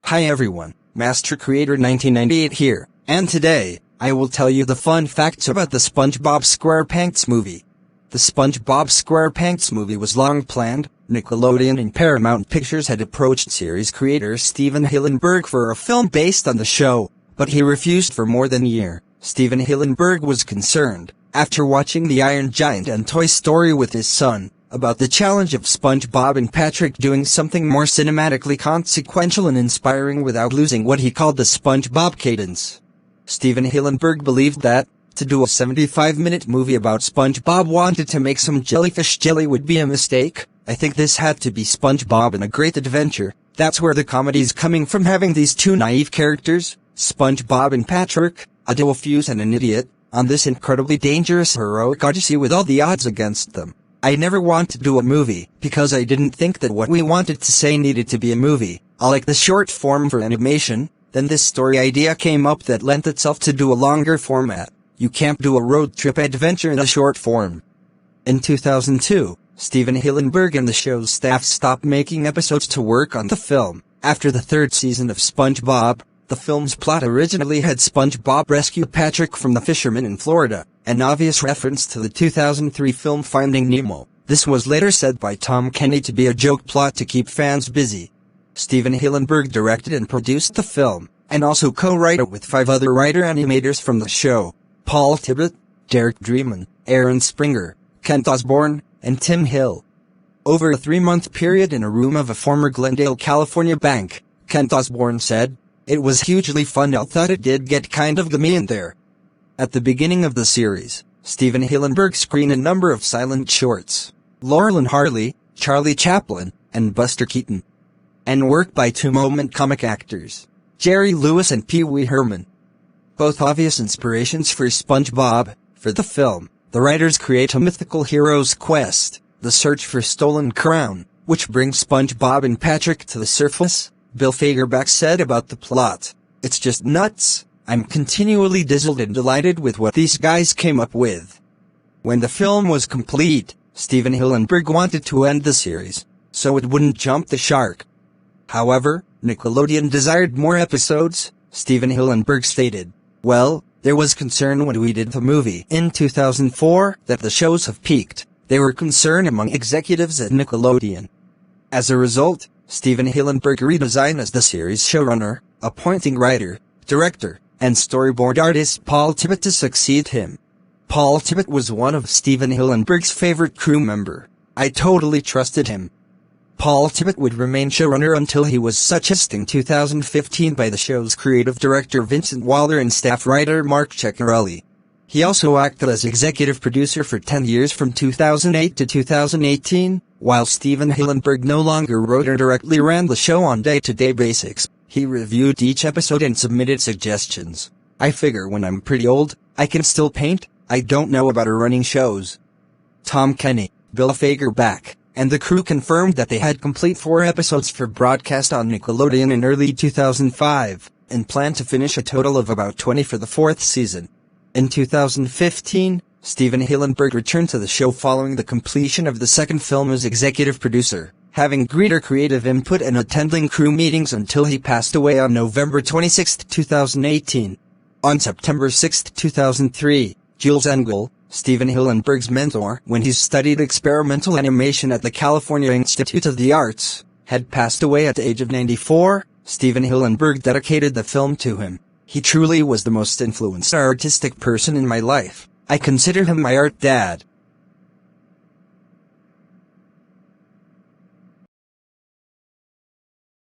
Hi everyone, Master Creator 1998 here, and today, I will tell you the fun facts about the SpongeBob SquarePants movie. The SpongeBob SquarePants movie was long planned. Nickelodeon and Paramount Pictures had approached series creator Steven Hillenburg for a film based on the show, but he refused for more than a year. Steven Hillenburg was concerned, after watching The Iron Giant and Toy Story with his son, about the challenge of SpongeBob and Patrick doing something more cinematically consequential and inspiring without losing what he called the SpongeBob cadence. Steven Hillenburg believed that, to do a 75-minute movie about SpongeBob wanted to make some jellyfish jelly would be a mistake. I think this had to be SpongeBob and a great adventure. That's where the comedy's coming from, having these two naive characters, SpongeBob and Patrick, a doofus and an idiot, on this incredibly dangerous heroic odyssey with all the odds against them. I never want to do a movie, because I didn't think that what we wanted to say needed to be a movie. I like the short form for animation. Then this story idea came up that lent itself to do a longer format. You can't do a road trip adventure in a short form. In 2002, Steven Hillenburg and the show's staff stopped making episodes to work on the film. After the third season of SpongeBob, the film's plot originally had SpongeBob rescue Patrick from the fishermen in Florida, an obvious reference to the 2003 film Finding Nemo. This was later said by Tom Kenny to be a joke plot to keep fans busy. Steven Hillenburg directed and produced the film, and also co-wrote it with 5 other writer-animators from the show: Paul Tibbitt, Derek Dreeman, Aaron Springer, Kent Osborne, and Tim Hill. Over a 3-month period in a room of a former Glendale, California bank, Kent Osborne said, "It was hugely fun. I thought it did get kind of gamey in there." At the beginning of the series, Steven Hillenburg screened a number of silent shorts, Laurel and Hardy, Charlie Chaplin, and Buster Keaton, and work by 2 moment comic actors, Jerry Lewis and Pee Wee Herman. Both obvious inspirations for SpongeBob. For the film, the writers create a mythical hero's quest, the search for stolen crown, which brings SpongeBob and Patrick to the surface. Bill Fagerback said about the plot, "It's just nuts. I'm continually dazzled and delighted with what these guys came up with." When the film was complete, Steven Hillenburg wanted to end the series, so it wouldn't jump the shark. However, Nickelodeon desired more episodes. Steven Hillenburg stated, "Well, there was concern when we did the movie in 2004 that the shows have peaked. There were concern among executives at Nickelodeon. As a result, Steven Hillenburg redesigned as the series showrunner, appointing writer, director, and storyboard artist Paul Tibbitt to succeed him. Paul Tibbitt was one of Steven Hillenburg's favorite crew member. I totally trusted him." Paul Tibbitt would remain showrunner until he was successed in 2015 by the show's creative director Vincent Wilder and staff writer Mark Ceccarelli. He also acted as executive producer for 10 years from 2008 to 2018, while Steven Hillenburg no longer wrote or directly ran the show on day-to-day basis. He reviewed each episode and submitted suggestions. "I figure when I'm pretty old, I can still paint. I don't know about running shows." Tom Kenny, Bill Fagerback, and the crew confirmed that they had complete 4 episodes for broadcast on Nickelodeon in early 2005, and planned to finish a total of about 20 for the 4th season. In 2015, Steven Hillenburg returned to the show following the completion of the second film as executive producer, having greater creative input and attending crew meetings until he passed away on November 26, 2018. On September 6, 2003, Jules Engel, Steven Hillenburg's mentor when he studied experimental animation at the California Institute of the Arts, had passed away at the age of 94. Steven Hillenburg dedicated the film to him. "He truly was the most influential artistic person in my life. I consider him my art dad."